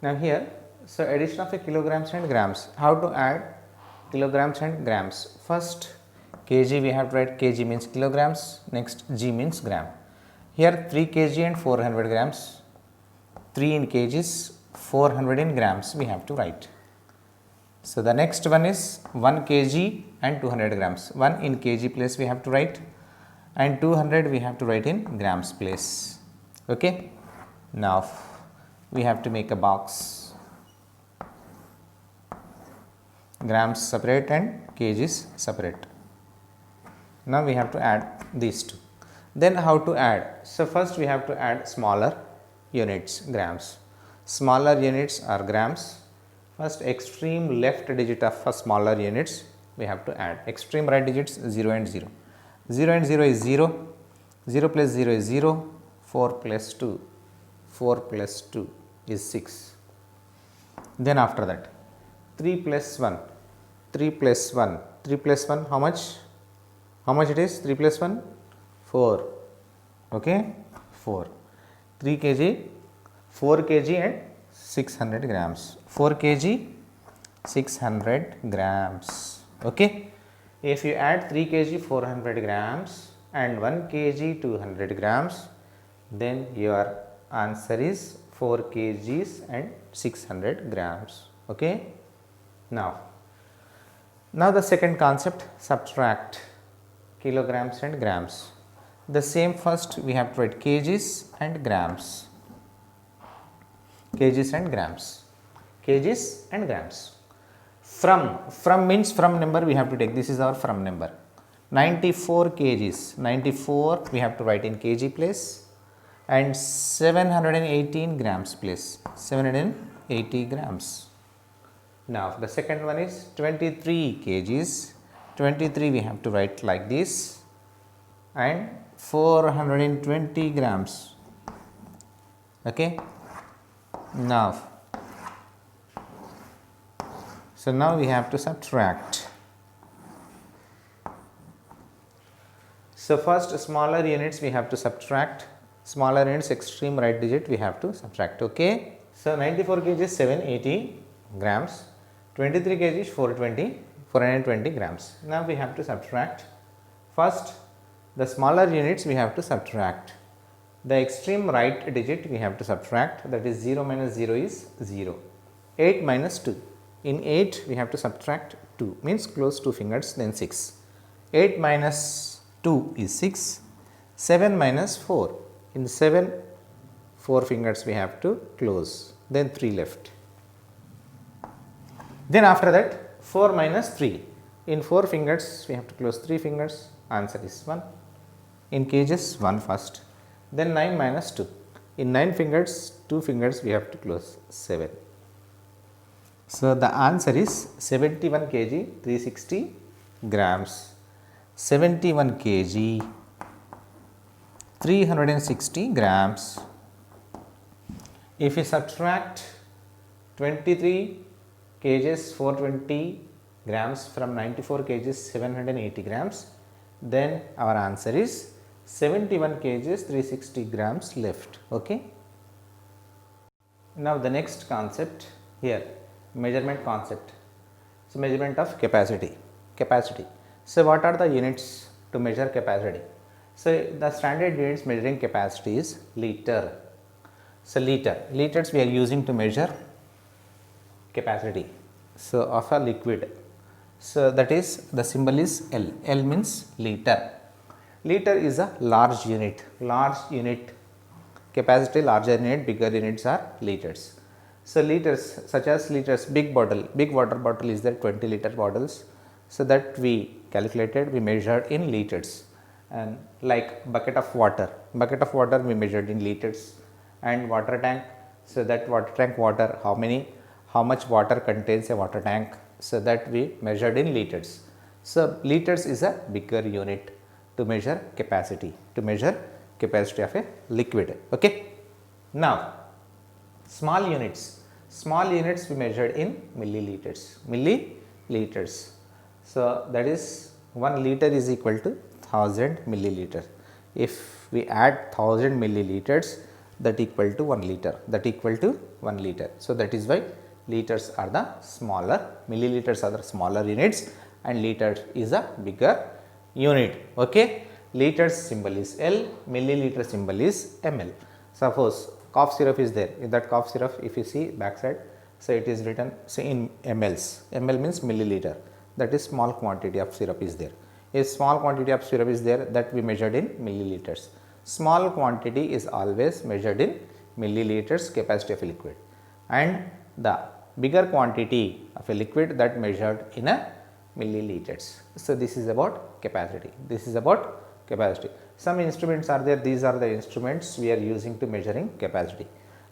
Now here, so addition of a kilograms and grams. How to add kilograms and grams? First, kg we have to write. Kg means kilograms. Next, g means gram. Here 3 kg and 400 grams. 3 in kgs, 400 in grams we have to write. So the next one is 1 kg and 200 grams. 1 in kg place we have to write, and 200 we have to write in grams place. Okay. Now we have to make a box. Grams separate and kgs separate. Now we have to add these two. Then how to add? So first we have to add smaller units, grams. Smaller units are grams. First, extreme left digit of a smaller units we have to add. Extreme right digits 0 and 0. 0 and 0 is 0. 0 plus 0 is 0. 4 plus 2. 4 plus 2 is 6. Then after that, 3 plus 1. 3 plus 1. 3 plus 1 how much? How much it is? 3 plus 1? 4. Okay? 4. 3 kg, 4 kg and 600 grams. 4 kg, 600 grams. Okay. If you add 3 kg 400 grams and 1 kg 200 grams, then your answer is 4 kgs and 600 grams. Okay. Now the second concept, subtract kilograms and grams. The same, first we have to write kgs and grams. Kgs and grams. Kgs and grams. From means from number we have to take. This is our from number. 94 kgs. 94 we have to write in kg place, and 718 grams place. 780 grams. Now the second one is 23 kgs. 23 we have to write like this, and 420 grams. Okay. Now, so now we have to subtract. So first, smaller units we have to subtract. Smaller units, extreme right digit we have to subtract. Okay. So 94 kg is 780 grams. 23 kg is 420 grams. Now we have to subtract. First, the smaller units we have to subtract. The extreme right digit we have to subtract, that is 0 minus 0 is 0. 8 minus 2. In 8 we have to subtract 2, means close 2 fingers, then 6. 8 minus 2 is 6. 7 minus 4. In 7, 4 fingers we have to close, then 3 left. Then after that 4 minus 3. In 4 fingers we have to close 3 fingers, answer is 1. In kgs 1 first. Then 9 minus 2. In 9 fingers, 2 fingers we have to close, 7. So the answer is 71 kg 360 grams. 71 kg 360 grams. If we subtract 23 kgs 420 grams from 94 kgs 780 grams, then our answer is 71 kgs 360 grams left. Okay. Now the next concept here, measurement concept. So measurement of capacity. So what are the units to measure capacity? So the standard units measuring capacity is liter. So liters we are using to measure capacity, so of a liquid. So that is, the symbol is L. L means liter. Liter is a large unit. Capacity, larger unit, bigger units are liters. So liters, such as liters, big water bottle is there, 20 liter bottles. So that we calculated, we measured in liters. And like bucket of water we measured in liters. And water tank, so that water tank water, how much water contains a water tank, so that we measured in liters. So liters is a bigger unit to measure capacity of a liquid. Okay. Now small units we measured in milliliters. So that is 1 liter is equal to 1000 milliliter. If we add 1000 milliliters, that equal to 1 liter, that equal to 1 liter. So, that is why liters are the smaller, milliliters are the smaller units and liter is a bigger unit. Okay. Liters symbol is L, milliliter symbol is ml. Suppose cough syrup is there, in that cough syrup if you see backside, so it is written say in mLs, ml means milliliter, that is small quantity of syrup is there. A small quantity of syrup is there, that we measured in milliliters. Small quantity is always measured in milliliters capacity of a liquid, and the bigger quantity of a liquid that measured in a milliliters. So, this is about capacity, this is about capacity. Some instruments are there, these are the instruments we are using to measuring capacity.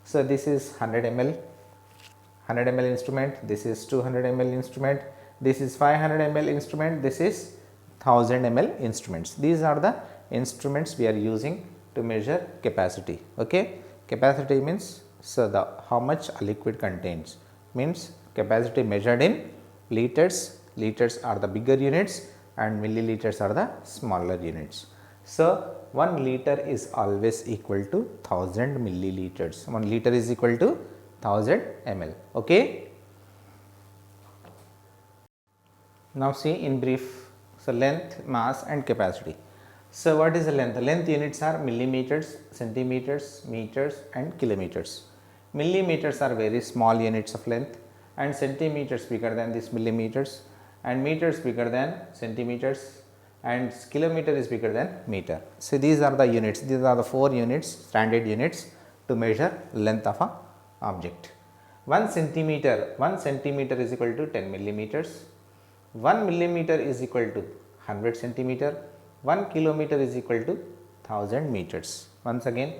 So, this is 100 ml, 100 ml instrument, this is 200 ml instrument, this is 500 ml instrument, this is 1000 ml instruments. These are the instruments we are using to measure capacity. Okay. Capacity means, so the how much a liquid contains, means capacity measured in liters, liters are the bigger units and milliliters are the smaller units. So, 1 liter is always equal to 1000 milliliters, 1 liter is equal to 1000 ml. Okay. Now, see in brief, so length, mass and capacity. So, what is the length? The length units are millimeters, centimeters, meters and kilometers. Millimeters are very small units of length and centimeters bigger than this millimeters and meters bigger than centimeters and kilometer is bigger than meter. So, these are the units, these are the 4 units, standard units to measure length of a object. 1 centimeter is equal to 10 millimeters, 1 millimeter is equal to 100 centimeter, 1 kilometer is equal to 1000 meters. Once again,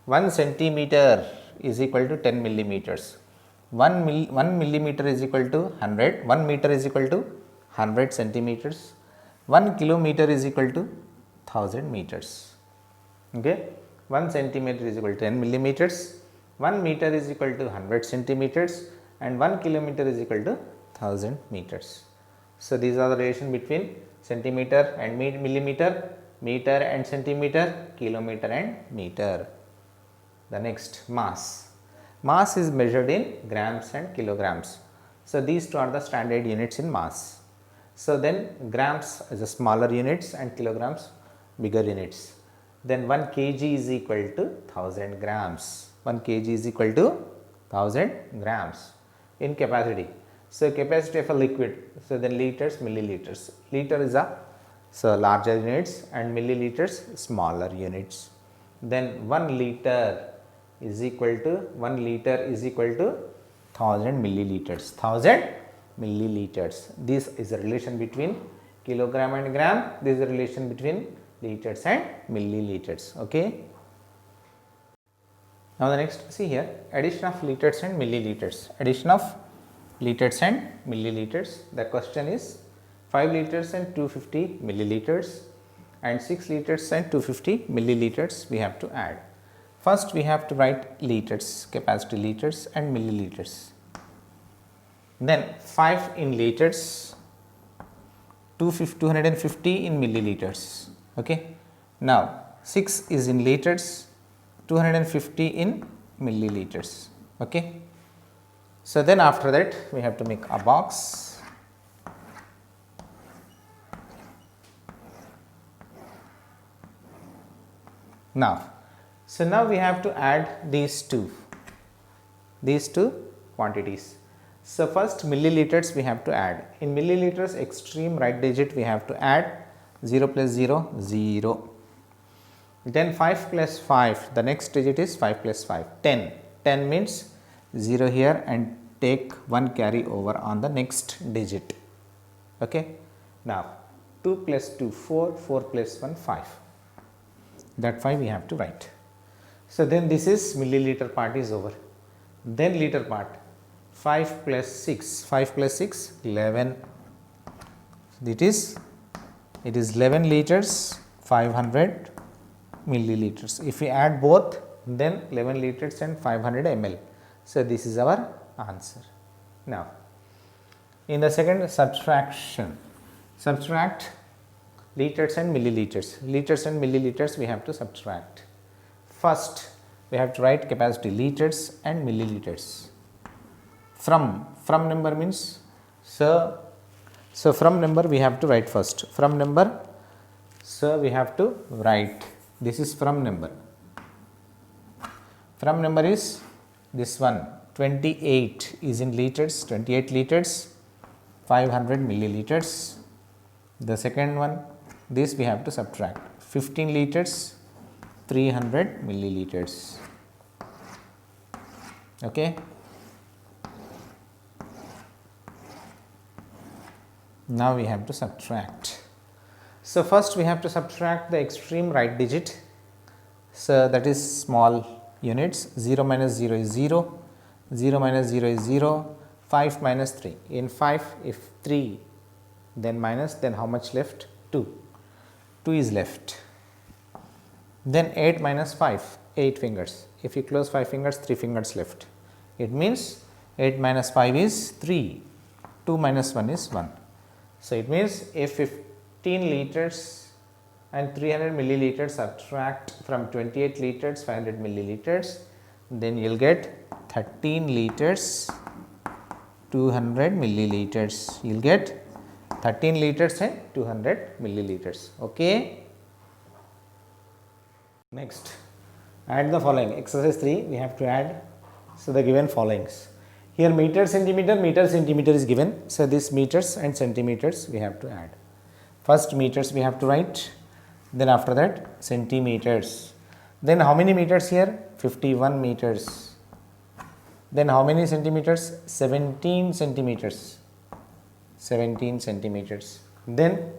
1 centimeter is equal to 10 millimeters, 1 millimeter is equal to 100, 1 meter is equal to 100 centimeters, 1 kilometer is equal to 1000 meters. Okay. 1 centimeter is equal to 10 millimeters, 1 meter is equal to 100 centimeters and 1 kilometer is equal to 1000 meters. So, these are the relation between centimeter and millimeter, meter and centimeter, kilometer and meter. The next, mass. Mass is measured in grams and kilograms. So, these two are the standard units in mass. So, then grams is a smaller units and kilograms bigger units. Then 1 kg is equal to 1000 grams. 1 kg is equal to 1000 grams in capacity. So, capacity of a liquid, so then liters, milliliters. Liter is a larger units and milliliters smaller units. Then 1 liter is equal to 1000 milliliters, 1000 milliliters. This is a relation between kilogram and gram, this is a relation between liters and milliliters. Okay. Now, the next, see here, addition of liters and milliliters, addition of liters and milliliters. The question is 5 liters and 250 milliliters and 6 liters and 250 milliliters we have to add. First, we have to write liters, capacity liters and milliliters. Then 5 in liters, 250 in milliliters. Okay. Now, 6 is in liters, 250 in milliliters. Okay. So, then after that we have to make a box. Now, so now we have to add these two quantities. So, first milliliters we have to add. In milliliters, extreme right digit we have to add 0 plus 0, 0. Then 5 plus 5, the next digit is 5 plus 5, 10. 10 means 0 here and take 1 carry over on the next digit. Okay. Now, 2 plus 2, 4, 4 plus 1, 5. That 5 we have to write. So, then this is milliliter part is over. Then liter part, 5 plus 6, 5 plus 6, 11. It is 11 liters, 500 milliliters. If we add both, then 11 liters and 500 ml. So, this is our answer. Now, in the second subtraction, subtract liters and milliliters. Liters and milliliters we have to subtract. First, we have to write capacity liters and milliliters. From number means, so from number we have to write first. From number, so we have to write, this is from number. From number is this one, 28 is in liters, 28 liters, 500 milliliters. The second one, this we have to subtract, 15 liters, 300 milliliters. Okay. Now we have to subtract. So first we have to subtract the extreme right digit. So that is small units. 0 minus 0 is 0, 0 minus 0 is 0, 5 minus 3. In 5, if 3 then minus, then how much left? 2. 2 is left. Then 8 minus 5, 8 fingers. If you close 5 fingers, 3 fingers left. It means 8 minus 5 is 3, 2 minus 1 is 1. So it means if 15 liters and 300 milliliters subtract from 28 liters 500 milliliters, then you will get 13 liters 200 milliliters. You will get 13 liters and 200 milliliters. Okay. Next, add the following. Exercise 3, we have to add, so the given followings. Here meter, centimeter is given. So this meters and centimeters we have to add. First meters we have to write, then after that centimeters. Then how many meters here? 51 meters. Then how many centimeters? 17 centimeters. 17 centimeters. Then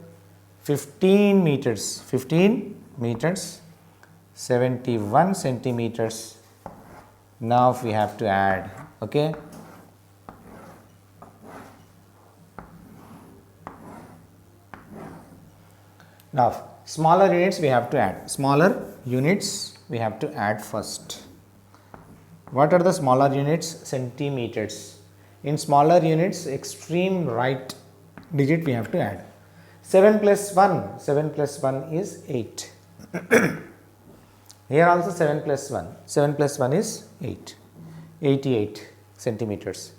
15 meters. 15 meters. 71 centimeters. Now we have to add. Okay. Now smaller units we have to add. Smaller units we have to add first. What are the smaller units? Centimeters. In smaller units, extreme right digit we have to add. 7 plus 1. 7 plus 1 is 8. Here also 7 plus 1. 7 plus 1 is 8. 88 centimeters.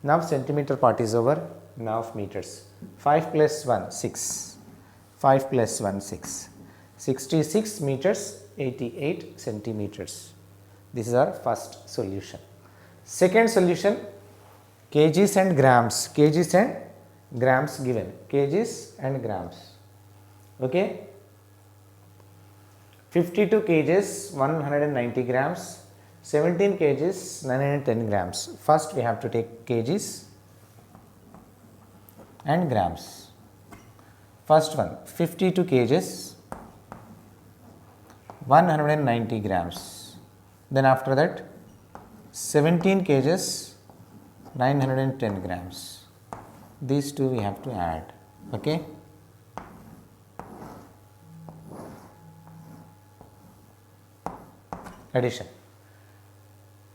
Now centimeter part is over. Now meters. 5 plus 1, 6. 5 plus 1, 6. 66 meters, 88 centimeters. This is our first solution. Second solution, kgs and grams. Kgs and grams given. Kgs and grams. Okay. 52 kgs, 190 grams. 17 kgs, 910 grams. First we have to take kgs and grams. First one, 52 kgs, 190 grams. Then after that, 17 kgs, 910 grams. These two we have to add. Okay. Addition.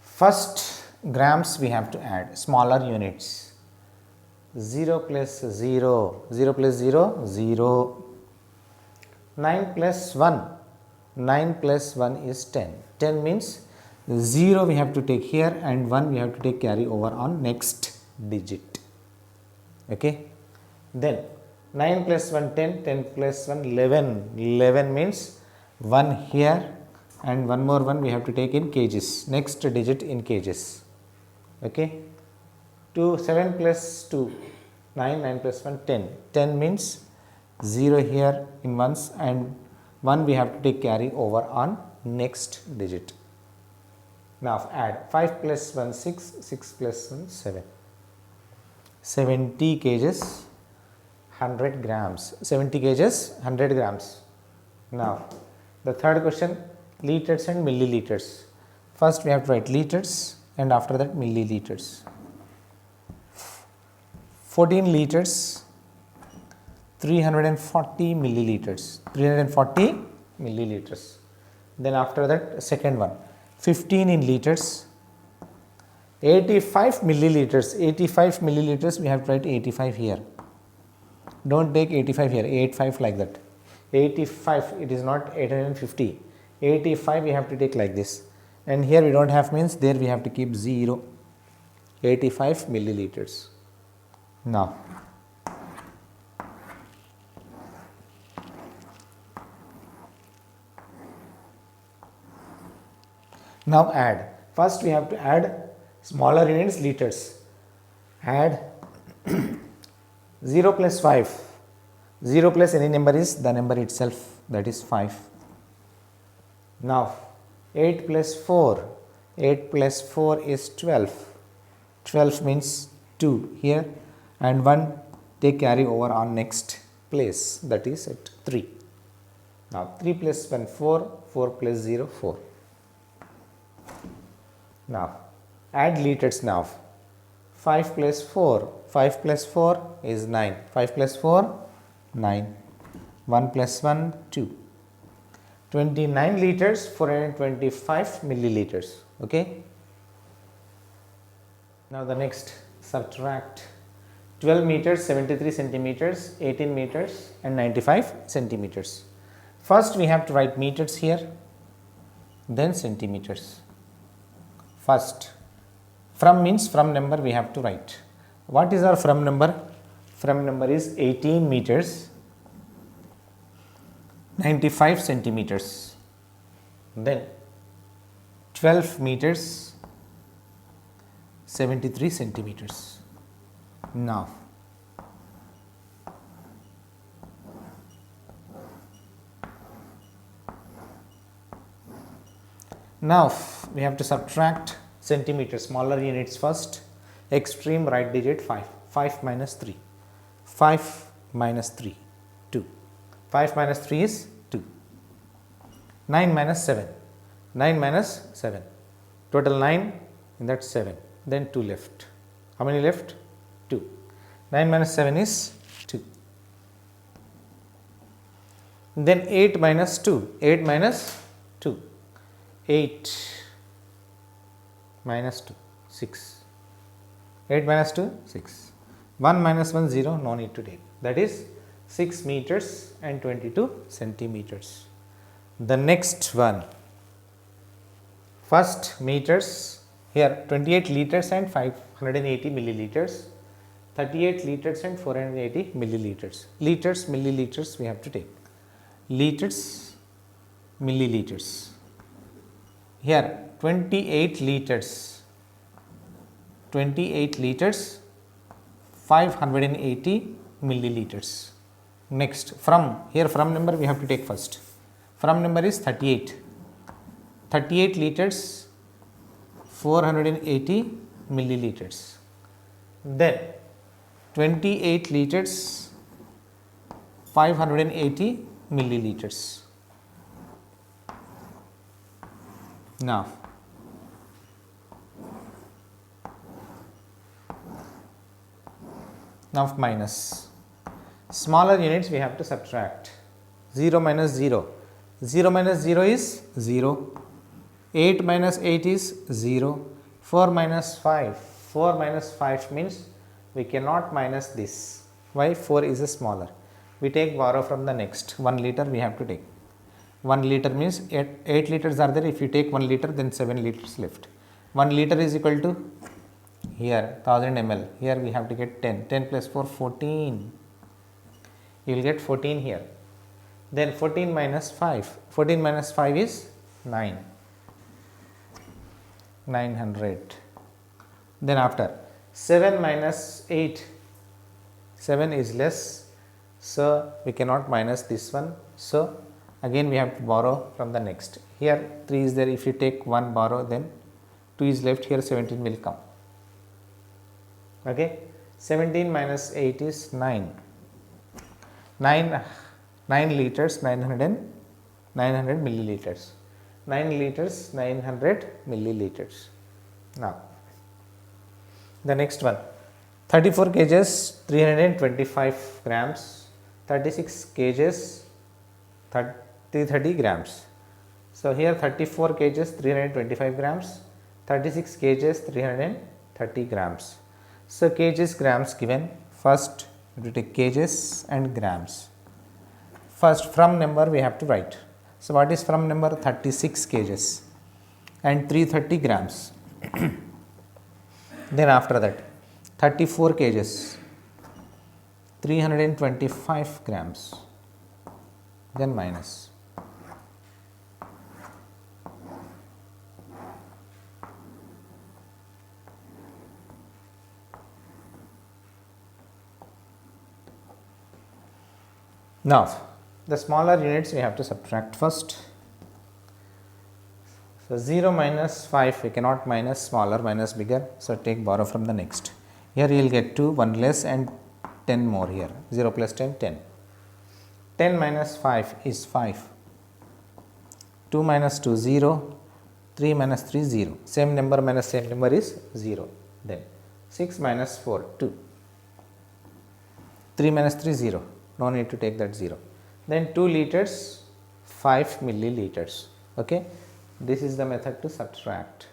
First grams we have to add, smaller units. 0 plus 0, 0 plus 0, 0. 9 plus 1, 9 plus 1 is 10. 10 means 0 we have to take here and 1 we have to take carry over on next digit. Okay. Then 9 plus 1, 10, 10 plus 1, 11. 11 means 1 here and one more 1 we have to take in kgs, next digit in kgs. Okay. 2, 7 plus 2, 9, 9 plus 1, 10. 10 means 0 here in ones and 1 we have to take carry over on next digit. Now add 5 plus 1, 6, 6 plus 1, 7. 70 kgs, 100 grams. 70 kgs, 100 grams. Now the third question, liters and milliliters. First we have to write liters and after that milliliters. 14 liters, 340 milliliters. 340 milliliters. Then after that second one, 15 in liters, 85 milliliters. 85 milliliters we have to write 85 here. Don't take 85 here, 85 like that. 85, it is not 850. 85 we have to take like this. and here we don't have means there we have to keep 0, 85 milliliters. Now add. First we have to add smaller units, liters. Add 0 plus 5. 0 plus any number is the number itself, that is 5. Now 8 plus 4. 8 plus 4 is 12. 12 means 2 here, and 1 take carry over on next place, that is at 3. Now 3 plus 1 4. 4 plus 0 4. Now add liters now. 5 plus 4. 5 plus 4 is 9. 5 plus 4 9. 1 plus 1 2. 29 liters, 425 milliliters. Okay. Now the next, subtract 12 meters, 73 centimeters, 18 meters and 95 centimeters. First we have to write meters here, then centimeters. First, from means from number we have to write. What is our from number? From number is 18 meters, 95 centimeters. Then 12 meters, 73 centimeters. Now we have to subtract centimeters, smaller units first. Extreme right digit 5. 5 minus 3. 5 minus 3, 2. 5 minus 3 is 2. 9 minus 7. 9 minus 7. Total 9, in that 7. Then 2 left. How many left? 2. 9 minus 7 is 2. Then 8 minus 2. 8 minus 2. 8 minus 2, 6. 8 minus 2, 6. 1 minus 1, 0, no need to take. That is 6 meters and 22 centimeters. The next one, first meters, here 28 liters and 580 milliliters, 38 liters and 480 milliliters. Liters, milliliters we have to take. Liters, milliliters. Here 28 liters, 580 milliliters. Next, from here, from number we have to take first. From number is 38. 38 liters, 480 milliliters. Then 28 liters, 580 milliliters. Now minus. Smaller units we have to subtract. 0 minus 0. 0 minus 0 is 0. 8 minus 8 is 0. 4 minus 5. 4 minus 5 means we cannot minus this. Why? 4 is a smaller. We take borrow from the next. 1 liter we have to take. 1 liter means 8 liters are there. If you take 1 liter, then 7 liters left. 1 liter is equal to, here 1000 ml. Here we have to get 10. 10 plus 4, 14. You will get 14 here. Then 14 minus 5. 14 minus 5 is 9. 900. Then after 7 minus 8. 7 is less. So we cannot minus this one. So again we have to borrow from the next. Here 3 is there. If you take 1 borrow, then 2 is left. Here 17 will come. Okay. 17 minus 8 is 9. 9 liters, 900 milliliters. 9 liters, 900 milliliters. Now the next one, 34 kgs, 325 grams, 36 kgs, 30 grams. So here 34 kgs, 325 grams, 36 kgs, 330 grams. So kgs, grams given. First we have to take kgs and grams. First from number we have to write. So what is from number? 36 kgs. and 330 grams. Then after that 34 kgs, 325 grams, then minus. Now the smaller units we have to subtract first. So 0 minus 5 we cannot minus, smaller minus bigger, so take borrow from the next. Here you will get 2, 1 less and 10 more here, 0 plus 10, 10. 10 minus 5 is 5, 2 minus 2 0, 3 minus 3 0, same number minus same number is 0. Then 6 minus 4 2, 3 minus 3 0, no need to take that 0. Then 2 liters 5 milliliters. Okay, this is the method to subtract.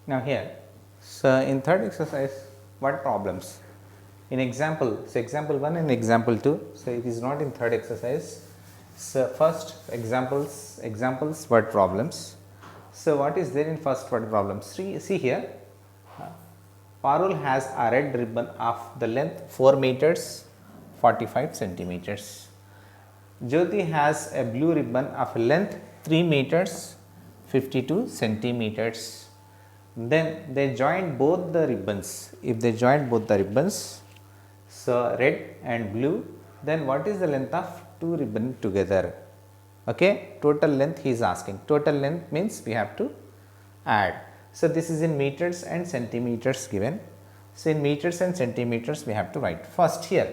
Now here, so in third exercise, what problems? In example, so example 1 and example 2, so it is not in third exercise. So first examples word problems. So what is there in first word problem? See here, Parul has a red ribbon of the length 4 meters 45 centimeters. Jyoti has a blue ribbon of length 3 meters 52 centimeters. Then they joined both the ribbons. If they joined both the ribbons, so red and blue, then what is the length of two ribbon together? Okay, total length he is asking. Total length means we have to add. So this is in meters and centimeters given. So in meters and centimeters we have to write. First here,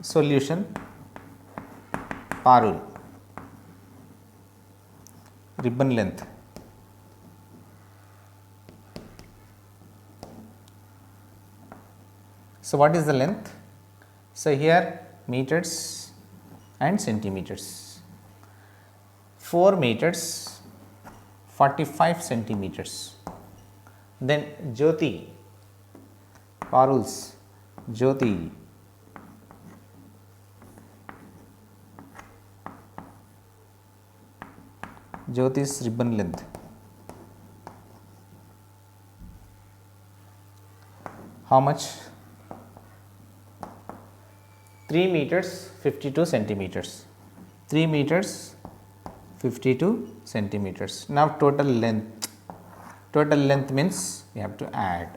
solution, Parul, ribbon length, so what is the length? So here meters and centimeters, 4 meters 45 centimeters. Then Jyoti, Parul's, Jyoti, Jyoti's ribbon length, how much? 3 meters 52 centimeters, 3 meters 52 centimeters. Now total length means we have to add,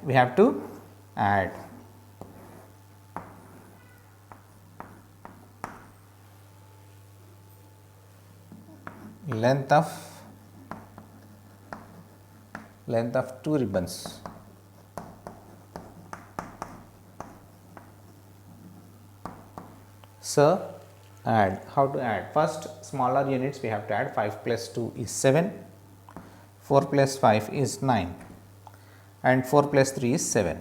length of two ribbons. So add, how to add? First smaller units we have to add. 5 plus 2 is 7, 4 plus 5 is 9 and 4 plus 3 is 7.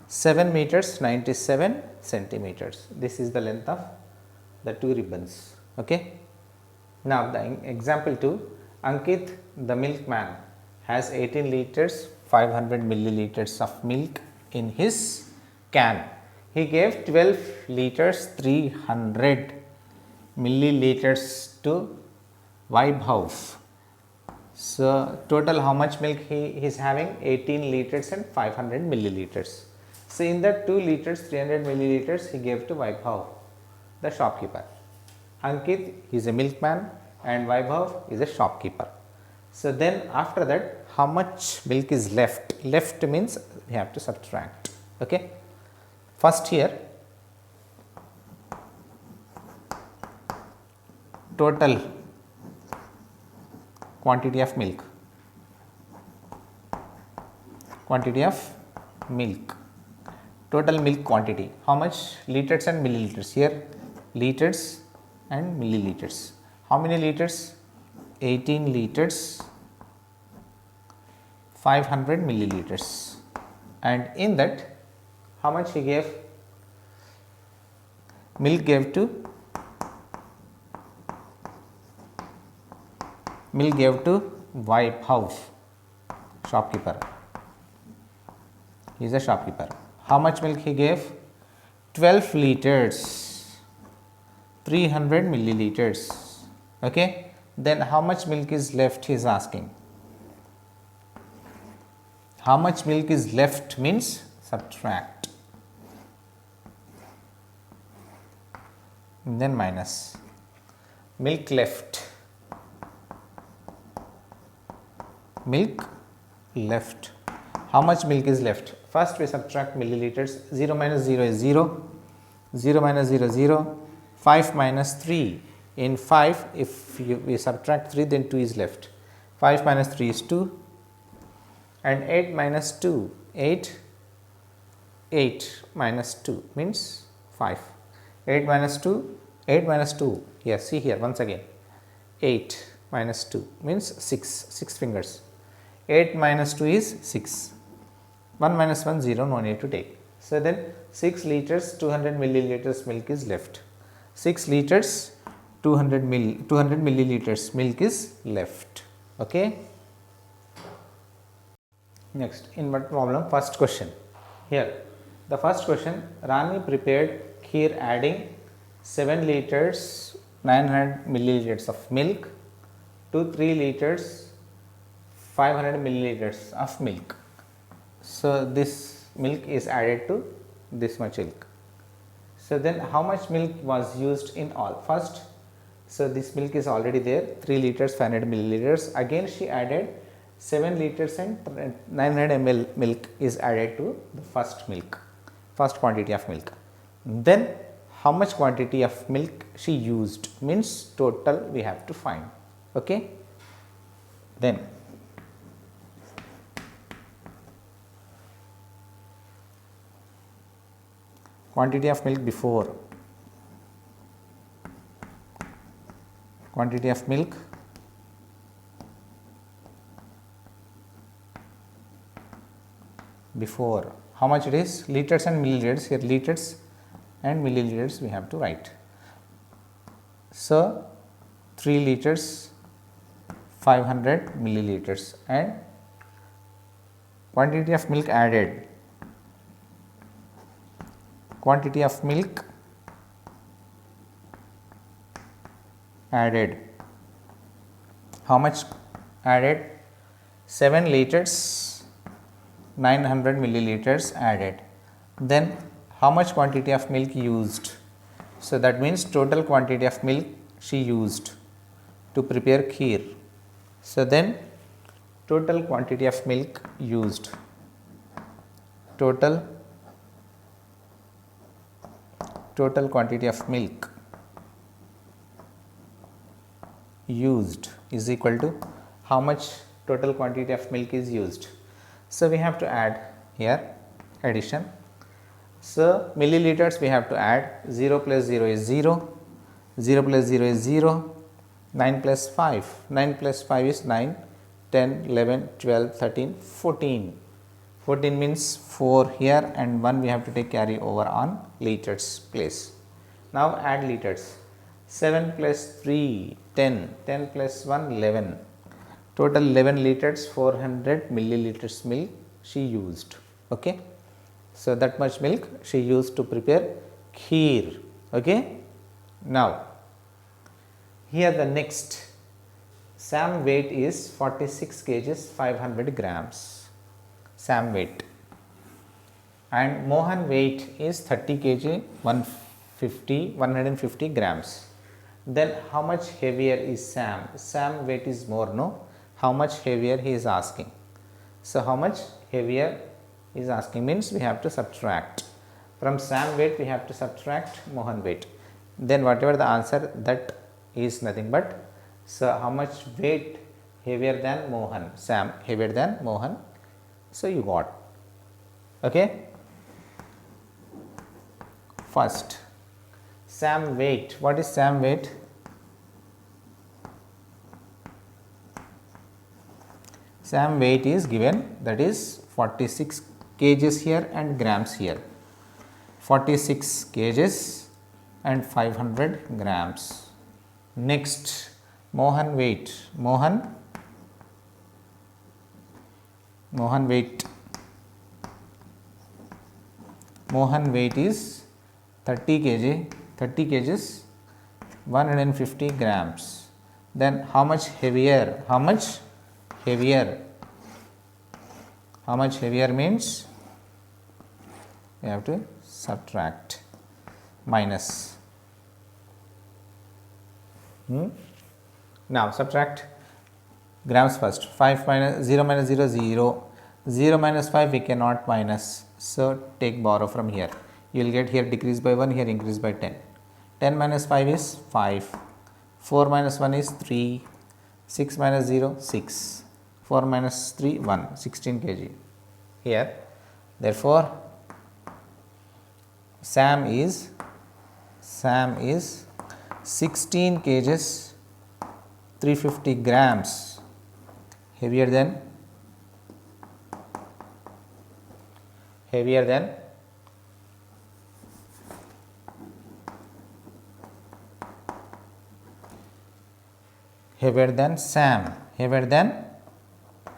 7 meters 97 centimeters. This is the length of the two ribbons. Okay. Now the example 2, Ankit the milkman has 18 liters 500 milliliters of milk in his can. He gave 12 liters 300 milliliters to Vaibhav. So total how much milk he is having? 18 liters and 500 milliliters. So in that 2 liters 300 milliliters he gave to Vaibhav, the shopkeeper. Ankit is a milkman and Vaibhav is a shopkeeper. So then after that, how much milk is left? Left means we have to subtract. Okay. First here, total quantity of milk, total milk quantity, how much? Liters and milliliters. Here liters and milliliters. How many liters? 18 liters 500 milliliters. And in that, how much he gave? Milk gave to Vaibhav, shopkeeper. He is a shopkeeper. How much milk he gave? 12 liters 300 milliliters. Okay. Then how much milk is left, he is asking. How much milk is left means subtract, then minus. Milk left, milk left. How much milk is left? First we subtract milliliters. 0 minus 0 is 0, 0 minus 0 is 0, 5 minus 3. In 5, if we subtract 3, then 2 is left. 5 minus 3 is 2, and 8 minus 2, 8 minus 2 means 5. 8 minus 2, 8 minus 2, yes, see here once again, 8 minus 2 means 6 fingers. 8 minus 2 is 6. 1 minus 1, 0, no need to take. So then 6 liters, 200 milliliters milk is left. 6 liters, 200 milliliters milk is left. Okay. Next, in what problem? First question. Here, the first question, Rani prepared kheer adding 7 liters, 900 milliliters of milk to 3 liters, 500 milliliters of milk. So this milk is added to this much milk. So then how much milk was used in all? First, so this milk is already there, 3 liters, 500 milliliters. Again she added 7 liters and 900 ml milk is added to the first milk, first quantity of milk. Then how much quantity of milk she used means total we have to find. Okay. Then quantity of milk before, quantity of milk before, how much it is? Liters and milliliters. Here liters and milliliters we have to write. So 3 liters, 500 milliliters, and quantity of milk added, quantity of milk added, how much added? 7 liters, 900 milliliters added. Then how much quantity of milk used? So that means total quantity of milk she used to prepare kheer. So then total quantity of milk used, total quantity of milk used is equal to how much total quantity of milk is used. So we have to add here addition. So milliliters we have to add, 0 plus 0 is 0, 0 plus 0 is 0, 9 plus 5, 9 plus 5 is 9, 10, 11, 12, 13, 14. 14 means 4 here and 1 we have to take carry over on liters place. Now add liters, 7 plus 3, 10, 10 plus 1, 11. Total 11 liters, 400 milliliters milk she used. Okay. So that much milk she used to prepare kheer. Okay. Now here the next, Sam weight is 46 kgs 500 grams, Sam weight, and Mohan weight is 30 kg 150 grams. Then how much heavier is Sam? Sam weight is more, no? How much heavier he is asking. So how much heavier is asking means we have to subtract. From Sam weight we have to subtract Mohan weight. Then whatever the answer, that is nothing but, so how much weight heavier than Mohan? Sam heavier than Mohan. So you got. Okay. First, Sam weight. What is Sam weight? Sam weight is given, that is 46 kgs here and grams here. 46 kgs and 500 grams. Next, Mohan weight. Mohan weight. Mohan weight is 30 kg, 30 kgs, 150 grams. then how much heavier, how much heavier means you have to subtract minus. Now subtract grams first. 5 minus 0 minus 0 0, 0 minus 5 we cannot minus, so take borrow from here. You will get here decrease by 1, here increase by 10. 10 minus 5 is 5, 4 minus 1 is 3, 6 minus 0 6, 4 minus 3 1, 16 kg here. Therefore, SAM is 16 kgs 350 grams heavier than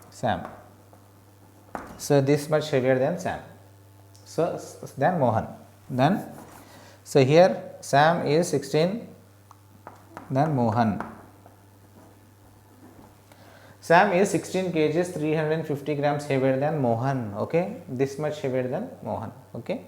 SAM, so this much heavier than SAM, so than Mohan. Then so here SAM is 16 than Mohan. SAM is 16 kgs 350 grams heavier than Mohan. Okay, this much heavier than Mohan. Okay.